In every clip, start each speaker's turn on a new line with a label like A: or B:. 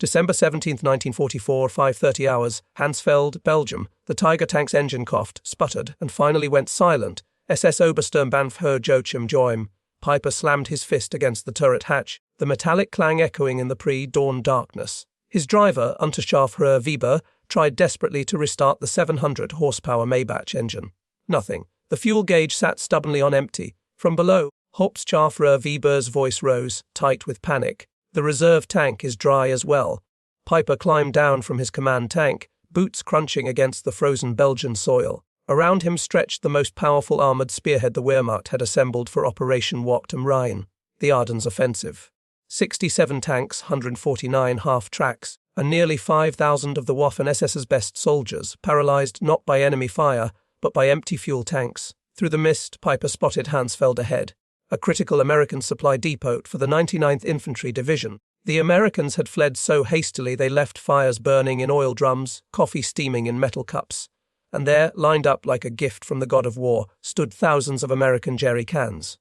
A: December 17, 1944, 5:30 hours, Honsfeld, Belgium. The Tiger tank's engine coughed, sputtered, and finally went silent. SS Obersturmbannführer Joachim. Peiper slammed his fist against the turret hatch, the metallic clang echoing in the pre-dawn darkness. His driver, Unterscharführer Weber, tried desperately to restart the 700-horsepower Maybach engine. Nothing. The fuel gauge sat stubbornly on empty. From below, Hauptscharführer Weber's voice rose, tight with panic. The reserve tank is dry as well. Peiper climbed down from his command tank, boots crunching against the frozen Belgian soil. Around him stretched the most powerful armoured spearhead the Wehrmacht had assembled for Operation Wacht am Rhein, the Ardennes offensive. 67 tanks, 149 half-tracks, and nearly 5,000 of the Waffen-SS's best soldiers, paralyzed not by enemy fire, but by empty fuel tanks. Through the mist, Peiper spotted Honsfeld ahead, a critical American supply depot for the 99th Infantry Division. The Americans had fled so hastily they left fires burning in oil drums, coffee steaming in metal cups. And there, lined up like a gift from the god of war, stood thousands of American jerry cans.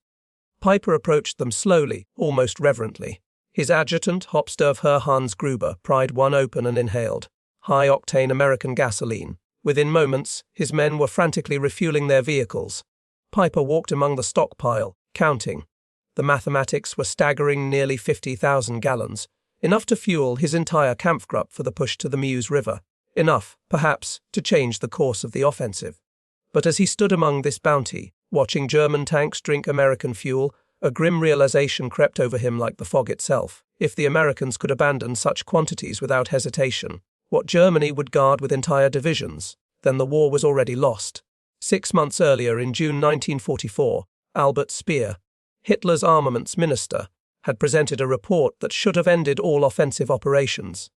A: Peiper approached them slowly, almost reverently. His adjutant, Hauptsturmführer Hans Gruber, pried one open and inhaled high-octane American gasoline. Within moments, his men were frantically refueling their vehicles. Peiper walked among the stockpile, counting. The mathematics were staggering, nearly 50,000 gallons, enough to fuel his entire Kampfgruppe for the push to the Meuse River. Enough, perhaps, to change the course of the offensive. But as he stood among this bounty, watching German tanks drink American fuel, a grim realization crept over him like the fog itself. If the Americans could abandon such quantities without hesitation, what Germany would guard with entire divisions, then the war was already lost. 6 months earlier, in June 1944, Albert Speer, Hitler's armaments minister, had presented a report that should have ended all offensive operations.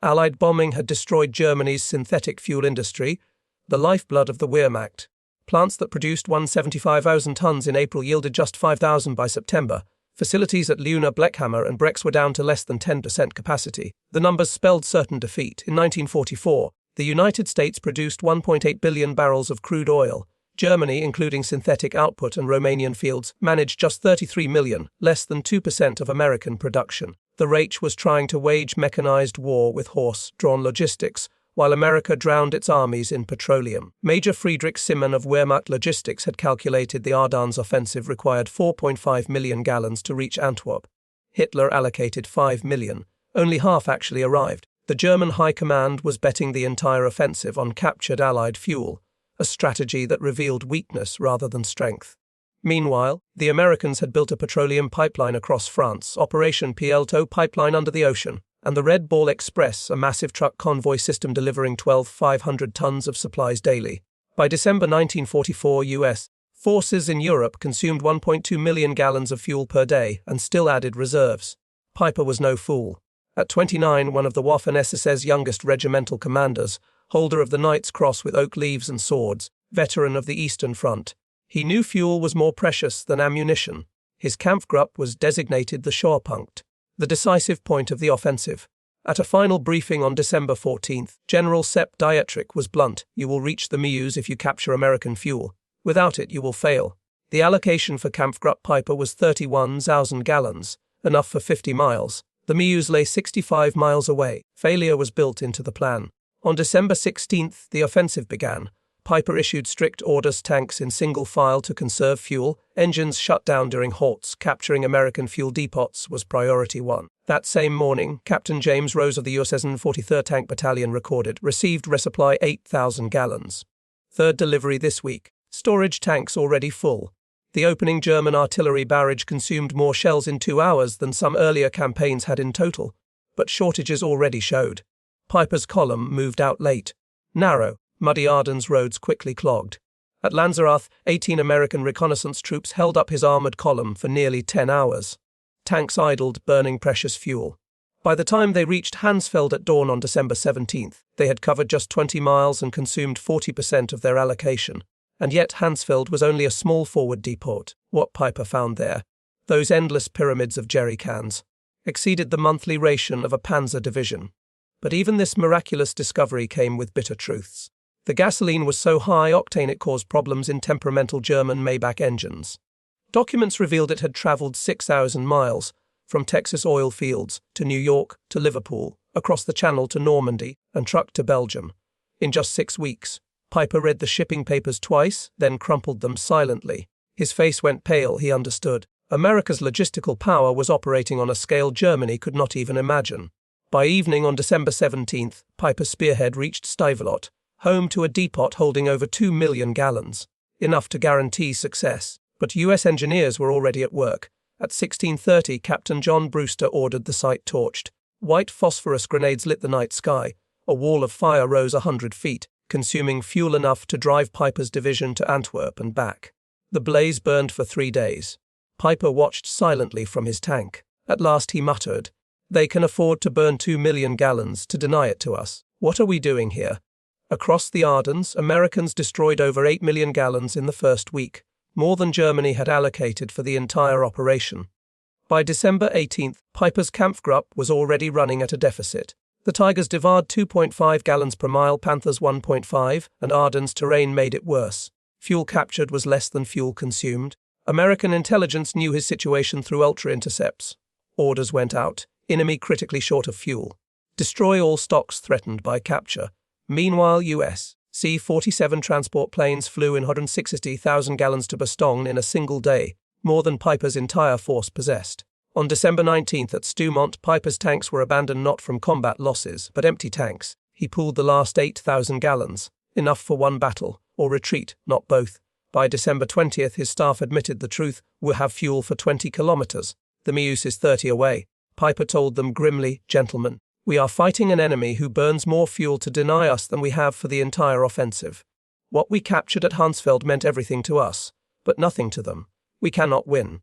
A: Allied bombing had destroyed Germany's synthetic fuel industry, the lifeblood of the Wehrmacht. Plants that produced 175,000 tons in April yielded just 5,000 by September. Facilities at Luna, Bleckhammer and Brex were down to less than 10% capacity. The numbers spelled certain defeat. In 1944, the United States produced 1.8 billion barrels of crude oil. Germany, including synthetic output and Romanian fields, managed just 33 million, less than 2% of American production. The Reich was trying to wage mechanized war with horse-drawn logistics, while America drowned its armies in petroleum. Major Friedrich Simon of Wehrmacht Logistics had calculated the Ardennes offensive required 4.5 million gallons to reach Antwerp. Hitler allocated 5 million. Only half actually arrived. The German High Command was betting the entire offensive on captured Allied fuel, a strategy that revealed weakness rather than strength. Meanwhile, the Americans had built a petroleum pipeline across France, Operation Pielto pipeline under the ocean, and the Red Ball Express, a massive truck convoy system delivering 12,500 tons of supplies daily. By December 1944, U.S. forces in Europe consumed 1.2 million gallons of fuel per day and still added reserves. Peiper was no fool. At 29, one of the Waffen-SS's youngest regimental commanders, holder of the Knight's Cross with oak leaves and swords, veteran of the Eastern Front. He knew fuel was more precious than ammunition. His Kampfgruppe was designated the Schwerpunkt, the decisive point of the offensive. At a final briefing on December 14th, General Sepp Dietrich was blunt: "You will reach the Meuse if you capture American fuel. Without it, you will fail." The allocation for Kampfgruppe Peiper was 31,000 gallons, enough for 50 miles. The Meuse lay 65 miles away. Failure was built into the plan. On December 16th, the offensive began. Peiper issued strict orders: tanks in single file to conserve fuel, engines shut down during halts. Capturing American fuel depots was priority one. That same morning, Captain James Rose of the USS 43rd Tank Battalion received resupply 8,000 gallons. Third delivery this week. Storage tanks already full. The opening German artillery barrage consumed more shells in 2 hours than some earlier campaigns had in total, but shortages already showed. Peiper's column moved out late. Narrow, muddy Ardennes roads quickly clogged. At Lanzerath, 18 American reconnaissance troops held up his armoured column for nearly 10 hours. Tanks idled, burning precious fuel. By the time they reached Honsfeld at dawn on December 17th, they had covered just 20 miles and consumed 40% of their allocation. And yet Honsfeld was only a small forward depot. What Peiper found there, those endless pyramids of jerry cans, exceeded the monthly ration of a panzer division. But even this miraculous discovery came with bitter truths. The gasoline was so high octane it caused problems in temperamental German Maybach engines. Documents revealed it had travelled 6,000 miles, from Texas oil fields to New York to Liverpool, across the Channel to Normandy, and trucked to Belgium. In just 6 weeks, Peiper read the shipping papers twice, then crumpled them silently. His face went pale. He understood. America's logistical power was operating on a scale Germany could not even imagine. By evening on December 17th, Peiper's spearhead reached Stavelot, home to a depot holding over 2 million gallons, enough to guarantee success. But US engineers were already at work. At 16:30, Captain John Brewster ordered the site torched. White phosphorus grenades lit the night sky. A wall of fire rose 100 feet, consuming fuel enough to drive Peiper's division to Antwerp and back. The blaze burned for 3 days. Peiper watched silently from his tank. At last he muttered, "They can afford to burn 2 million gallons to deny it to us. What are we doing here?" Across the Ardennes, Americans destroyed over 8 million gallons in the first week, more than Germany had allocated for the entire operation. By December 18th, Peiper's Kampfgruppe was already running at a deficit. The Tigers devoured 2.5 gallons per mile, Panthers 1.5, and Ardennes terrain made it worse. Fuel captured was less than fuel consumed. American intelligence knew his situation through ultra-intercepts. Orders went out, enemy critically short of fuel. Destroy all stocks threatened by capture. Meanwhile, US C-47 transport planes flew in 160,000 gallons to Bastogne in a single day, more than Peiper's entire force possessed. On December 19th at Stoumont, Peiper's tanks were abandoned not from combat losses, but empty tanks. He pooled the last 8,000 gallons, enough for one battle, or retreat, not both. By December 20th, his staff admitted the truth: "We'll have fuel for 20 kilometers. The Meuse is 30 away." Peiper told them grimly, "Gentlemen, we are fighting an enemy who burns more fuel to deny us than we have for the entire offensive. What we captured at Honsfeld meant everything to us, but nothing to them. We cannot win."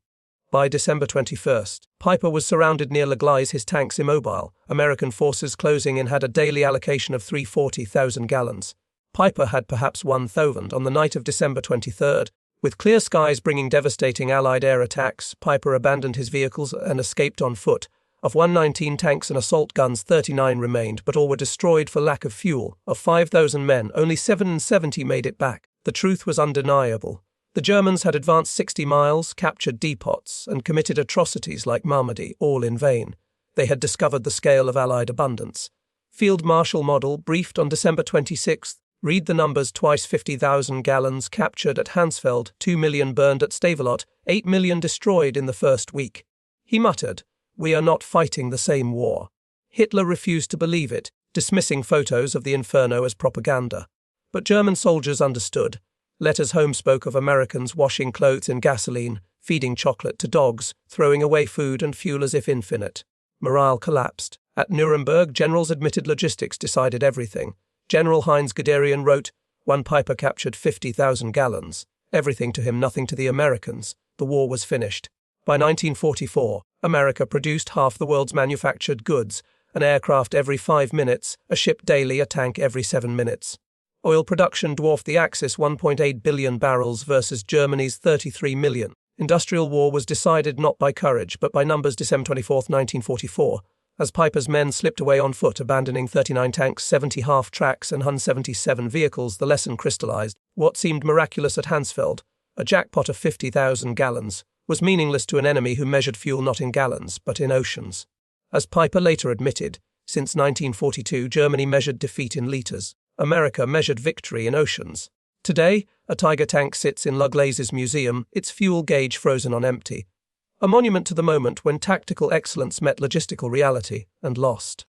A: By December 21st, Peiper was surrounded near Le Gleize, his tanks immobile. American forces closing in had a daily allocation of 340,000 gallons. Peiper had perhaps 1,000 on the night of December 23rd. With clear skies bringing devastating Allied air attacks, Peiper abandoned his vehicles and escaped on foot. Of 119 tanks and assault guns, 39 remained, but all were destroyed for lack of fuel. Of 5,000 men, only 77 made it back. The truth was undeniable. The Germans had advanced 60 miles, captured depots, and committed atrocities like Malmedy, all in vain. They had discovered the scale of Allied abundance. Field Marshal Model, briefed on December 26th, read the numbers twice: 50,000 gallons captured at Honsfeld, 2 million burned at Stavelot, 8 million destroyed in the first week. He muttered, "We are not fighting the same war." Hitler refused to believe it, dismissing photos of the inferno as propaganda. But German soldiers understood. Letters home spoke of Americans washing clothes in gasoline, feeding chocolate to dogs, throwing away food and fuel as if infinite. Morale collapsed. At Nuremberg, generals admitted logistics decided everything. General Heinz Guderian wrote, "One Peiper captured 50,000 gallons. Everything to him, nothing to the Americans. The war was finished." By 1944, America produced half the world's manufactured goods, an aircraft every 5 minutes, a ship daily, a tank every 7 minutes. Oil production dwarfed the Axis, 1.8 billion barrels versus Germany's 33 million. Industrial war was decided not by courage, but by numbers. December 24, 1944, as Peiper's men slipped away on foot, abandoning 39 tanks, 70 half-tracks, and 177 vehicles, the lesson crystallized. What seemed miraculous at Honsfeld, a jackpot of 50,000 gallons, was meaningless to an enemy who measured fuel not in gallons, but in oceans. As Peiper later admitted, since 1942, Germany measured defeat in liters. America measured victory in oceans. Today, a Tiger tank sits in Le Glaize's museum, its fuel gauge frozen on empty. A monument to the moment when tactical excellence met logistical reality and lost.